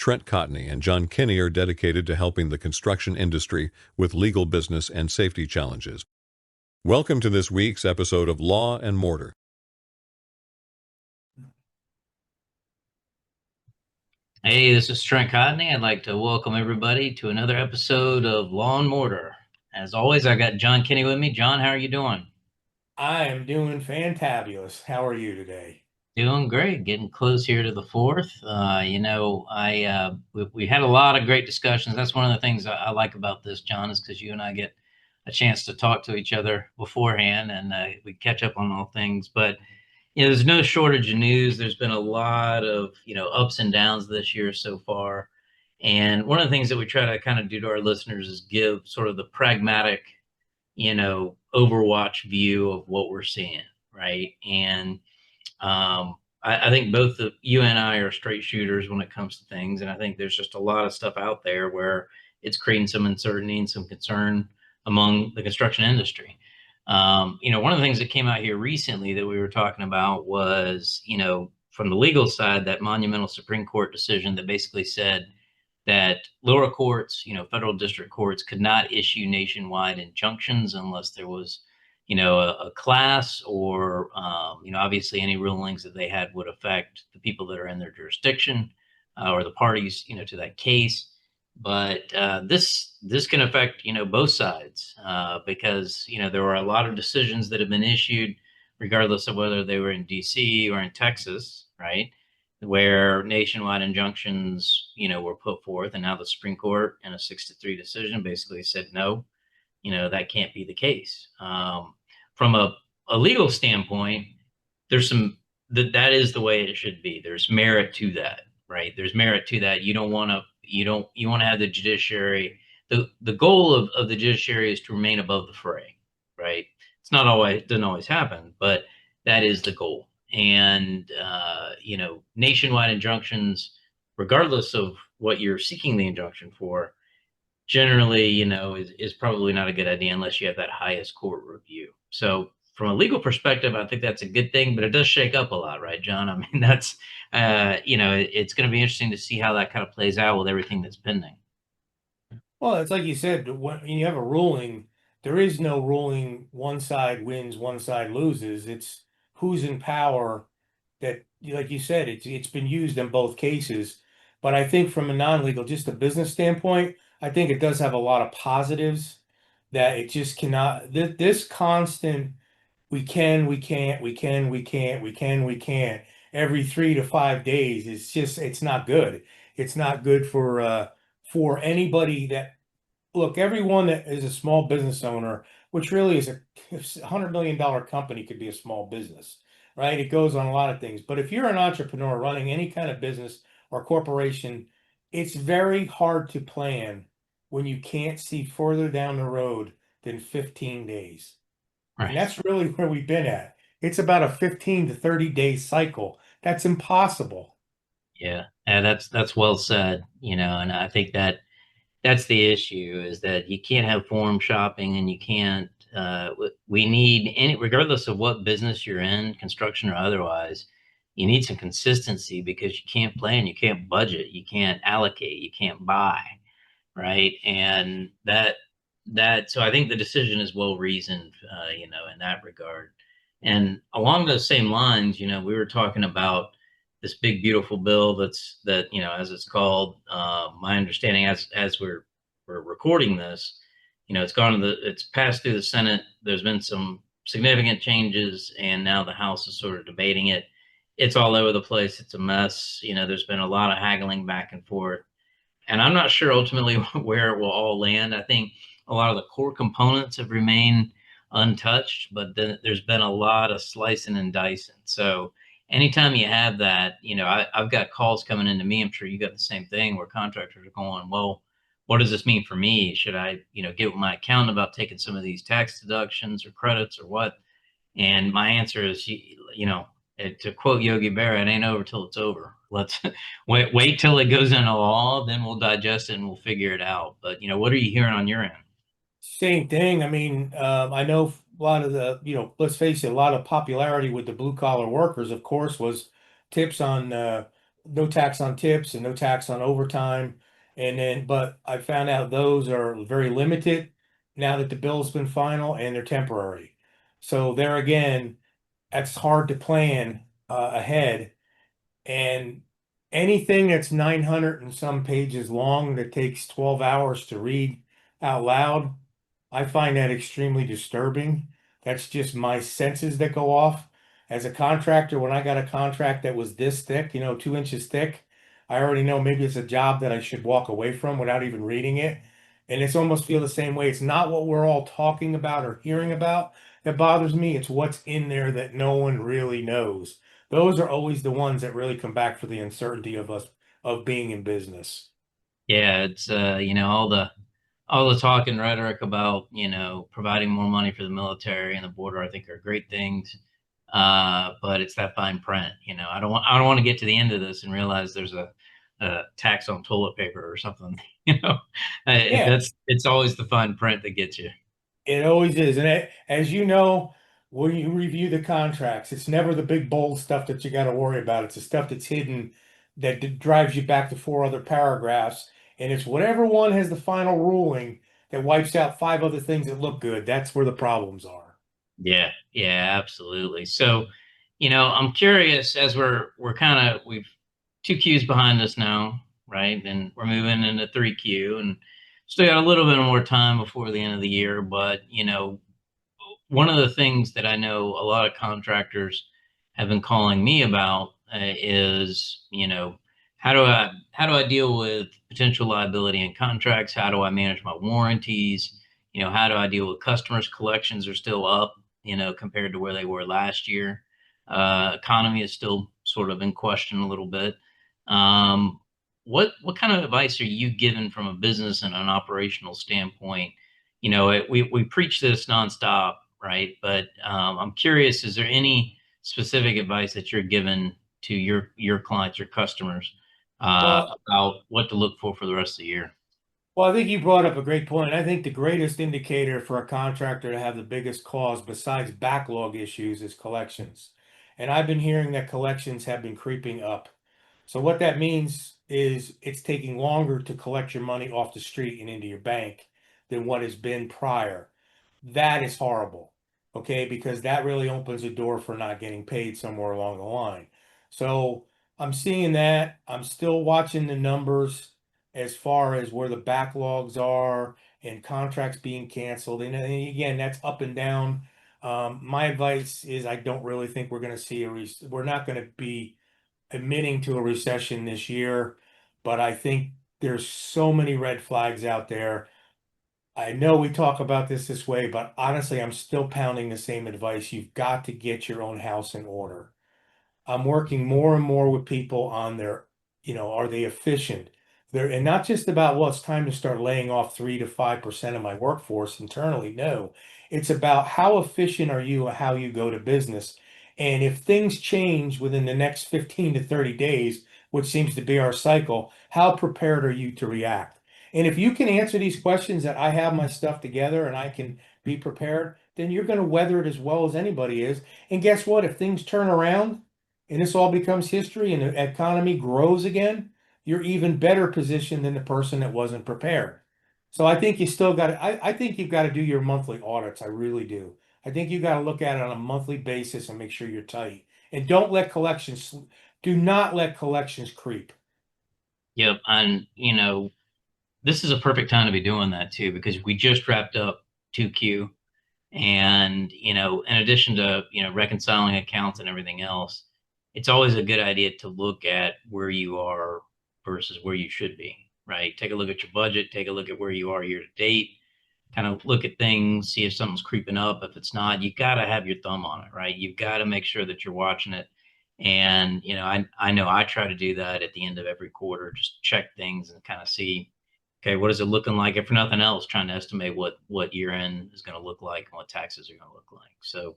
Trent Cotney and John Kenney are dedicated to helping the construction industry with legal business and safety challenges. Welcome to this week's episode of Law and Mortar. Hey, this is Trent Cotney. I'd like to welcome everybody to another episode of Law and Mortar. As always, I got John Kenney with me. John, how are you doing? I am doing fantabulous. How are you today? Doing great. Getting close here to the fourth. We had a lot of great discussions. That's one of the things I like about this, John, is because you and I get a chance to talk to each other beforehand, and we catch up on all things. But there's no shortage of news. There's been a lot of ups and downs this year so far, and one of the things that we try to kind of do to our listeners is give sort of the pragmatic, Overwatch view of what we're seeing, right? And I think both you and I are straight shooters when it comes to things, and I think there's just a lot of stuff out there where it's creating some uncertainty and some concern among the construction industry. One of the things that came out here recently that we were talking about was, from the legal side, that monumental Supreme Court decision that basically said that lower courts, federal district courts could not issue nationwide injunctions unless there was, a class or, obviously any rulings that they had would affect the people that are in their jurisdiction or the parties, to that case. But this can affect both sides because there were a lot of decisions that have been issued, regardless of whether they were in D.C. or in Texas, right, where nationwide injunctions were put forth, and now the Supreme Court in a 6-3 decision basically said no, that can't be the case. From a legal standpoint, there's some that is the way it should be. There's merit to that, right? There's merit to that. You want to have the judiciary. The goal of the judiciary is to remain above the fray, right? It's not always, doesn't always happen, but that is the goal. And nationwide injunctions, regardless of what you're seeking the injunction for, generally, is probably not a good idea unless you have that highest court review. So from a legal perspective, I think that's a good thing, but it does shake up a lot, right, John? I mean, that's, it's going to be interesting to see how that kind of plays out with everything that's pending. Well, it's like you said, when you have a ruling, there is no ruling one side wins, one side loses. It's who's in power that, like you said, it's been used in both cases. But I think from a non-legal, just a business standpoint, I think it does have a lot of positives that it just cannot, this constant, we can't every 3 to 5 days it's not good. It's not good for anybody that look, everyone that is a small business owner, which really is a $100 million company could be a small business, right? It goes on a lot of things. But if you're an entrepreneur running any kind of business or corporation, it's very hard to plan when you can't see further down the road than 15 days. And Right. that's really where we've been at. It's about a 15 to 30 day cycle. That's impossible. Yeah. And that's well said, and I think that's the issue, is that you can't have forum shopping, and you can't we need any, regardless of what business you're in, construction or otherwise, you need some consistency, because you can't plan, you can't budget, you can't allocate, you can't buy, right? And so I think the decision is well reasoned, in that regard. And along those same lines, we were talking about this big beautiful bill as it's called. My understanding, as we're recording this, it's passed through the Senate. There's been some significant changes, and now the House is sort of debating it. It's all over the place. It's a mess. There's been a lot of haggling back and forth, and I'm not sure ultimately where it will all land. I think a lot of the core components have remained untouched, but then there's been a lot of slicing and dicing. So anytime you have that, I've got calls coming into me. I'm sure you got the same thing, where contractors are going, well, what does this mean for me? Should I, get with my accountant about taking some of these tax deductions or credits or what? And my answer is, to quote Yogi Berra, it ain't over till it's over. Let's wait till it goes into law, then we'll digest it and we'll figure it out. But what are you hearing on your end? Same thing. I mean, I know a lot of the, let's face it, a lot of popularity with the blue collar workers, of course, was tips on no tax on tips and no tax on overtime. And then, but I found out those are very limited now that the bill's been final and they're temporary. So there again, that's hard to plan ahead. And anything that's 900 and some pages long that takes 12 hours to read out loud, I find that extremely disturbing. That's just my senses that go off. As a contractor, when I got a contract that was this thick, 2 inches thick, I already know maybe it's a job that I should walk away from without even reading it. And it's almost feel the same way. It's not what we're all talking about or hearing about that bothers me. It's what's in there that no one really knows. Those are always the ones that really come back for the uncertainty of us of being in business. Yeah, it's all the talk and rhetoric about providing more money for the military and the border, I think, are great things. But it's that fine print. I don't want to get to the end of this and realize there's a tax on toilet paper or something. Yeah, It's always the fine print that gets you. it always is. And as you know, when you review the contracts, it's never the big bold stuff that you got to worry about. It's the stuff that's hidden that drives you back to four other paragraphs. And it's whatever one has the final ruling that wipes out five other things that look good. That's where the problems are. Yeah, yeah, absolutely. So, I'm curious as we've 2Qs behind us now, right? And we're moving into 3Q and still got a little bit more time before the end of the year. But, one of the things that I know a lot of contractors have been calling me about is, how do I deal with potential liability in contracts? How do I manage my warranties? How do I deal with customers? Collections are still up, compared to where they were last year. Economy is still sort of in question a little bit. Um, what kind of advice are you given from a business and an operational standpoint? We preach this nonstop, right? But I'm curious, is there any specific advice that you're given to your clients, your customers, Well, about what to look for the rest of the year? Well, I think you brought up a great point. I think the greatest indicator for a contractor to have the biggest cause besides backlog issues is collections. And I've been hearing that collections have been creeping up. So what that means is it's taking longer to collect your money off the street and into your bank than what has been prior. That is horrible, okay? Because that really opens a door for not getting paid somewhere along the line. So I'm seeing that. I'm still watching the numbers as far as where the backlogs are and contracts being canceled. And again, that's up and down. My advice is I don't really think we're going to see we're not going to be admitting to a recession this year, but I think there's so many red flags out there. I know we talk about this way, but honestly, I'm still pounding the same advice. You've got to get your own house in order. I'm working more and more with people on are they efficient? And not just about, well, it's time to start laying off 3 to 5% of my workforce internally. No, it's about how efficient are you and how you go to business. And if things change within the next 15 to 30 days, which seems to be our cycle, how prepared are you to react? And if you can answer these questions that I have my stuff together and I can be prepared, then you're going to weather it as well as anybody is. And guess what? If things turn around, and this all becomes history and the economy grows again, you're even better positioned than the person that wasn't prepared. So I think you still got to, I think you've got to do your monthly audits. I really do. I think you got to look at it on a monthly basis and make sure you're tight. And do not let collections creep. Yep, and this is a perfect time to be doing that too because we just wrapped up 2Q. And, in addition to, reconciling accounts and everything else, it's always a good idea to look at where you are versus where you should be, right? Take a look at your budget, take a look at where you are year to date, kind of look at things, see if something's creeping up. If it's not, you got to have your thumb on it, right? You've got to make sure that you're watching it. And, I know I try to do that at the end of every quarter, just check things and kind of see, okay, what is it looking like? If for nothing else, trying to estimate what year end is going to look like and what taxes are going to look like. So,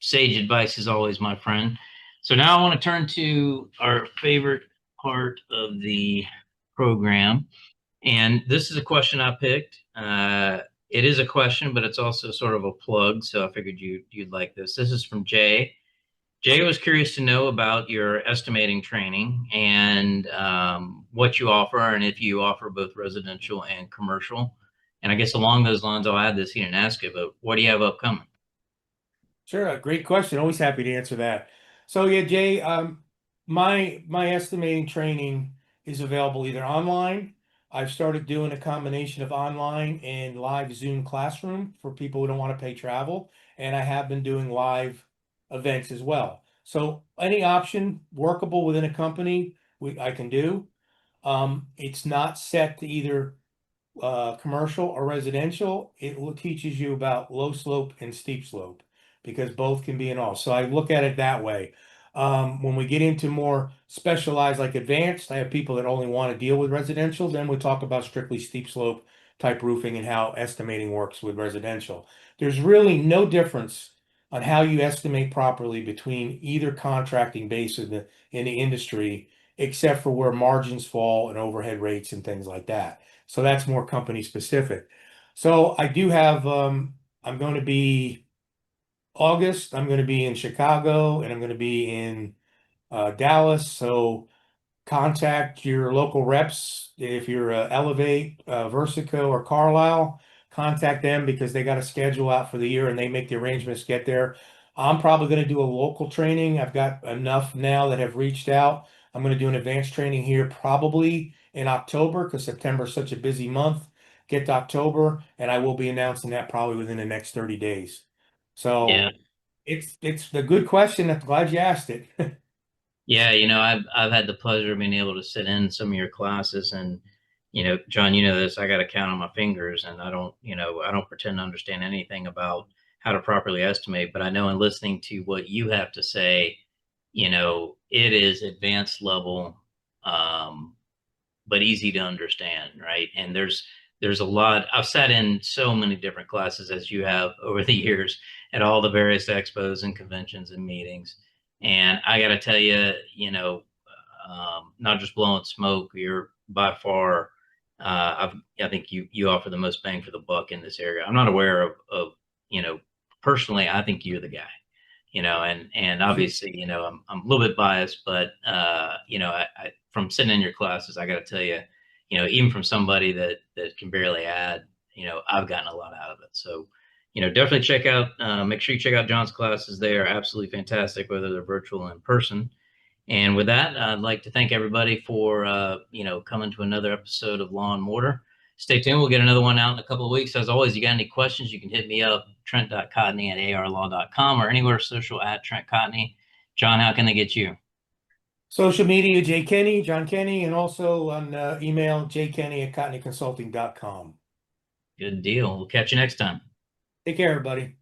sage advice is always my friend. So now I want to turn to our favorite part of the program. And this is a question I picked. It is a question, but it's also sort of a plug. So I figured you'd like this. This is from Jay. Jay was curious to know about your estimating training and what you offer, and if you offer both residential and commercial. And I guess along those lines, I'll add this. He didn't ask it, but what do you have upcoming? Sure, a great question. Always happy to answer that. So yeah, Jay, my estimating training is available either online. I've started doing a combination of online and live Zoom classroom for people who don't want to pay travel, and I have been doing live events as well. So any option workable within a company, I can do. It's not set to either commercial or residential. Teaches you about low slope and steep slope because both can be in all. So I look at it that way. When we get into more specialized, like advanced, I have people that only want to deal with residential. Then we talk about strictly steep slope type roofing and how estimating works with residential. There's really no difference on how you estimate properly between either contracting base in the industry, except for where margins fall and overhead rates and things like that. So that's more company specific. So I do have, I'm going to be August, I'm going to be in Chicago and I'm going to be in Dallas. So contact your local reps. If you're Elevate, Versico, or Carlisle, contact them because they got a schedule out for the year and they make the arrangements to get there. I'm probably going to do a local training. I've got enough now that have reached out. I'm going to do an advanced training here probably in October because September is such a busy month. Get to October, and I will be announcing that probably within the next 30 days. Yeah. So it's a good question. I'm glad you asked it. Yeah, I've had the pleasure of being able to sit in some of your classes, and John, you know this, I got to count on my fingers, and I don't pretend to understand anything about how to properly estimate, but I know in listening to what you have to say, it is advanced level, um, but easy to understand, right? And there's a lot. I've sat in so many different classes as you have over the years at all the various expos and conventions and meetings. And I got to tell you, not just blowing smoke, you're by far, I think you offer the most bang for the buck in this area. I'm not aware of personally, I think you're the guy, and obviously, I'm a little bit biased, but, from sitting in your classes, I got to tell you, even from somebody that can barely add, I've gotten a lot out of it. So, definitely make sure you check out John's classes. They are absolutely fantastic, whether they're virtual or in person. And with that, I'd like to thank everybody for coming to another episode of Law and Mortar. Stay tuned. We'll get another one out in a couple of weeks. As always, you got any questions, you can hit me up, trent.cotney@arlaw.com or anywhere social at Trent Cotney. John, how can they get you? Social media, Jay Kenney, John Kenney, and also on email, jkenney@cotneyconsulting.com. Good deal. We'll catch you next time. Take care, everybody.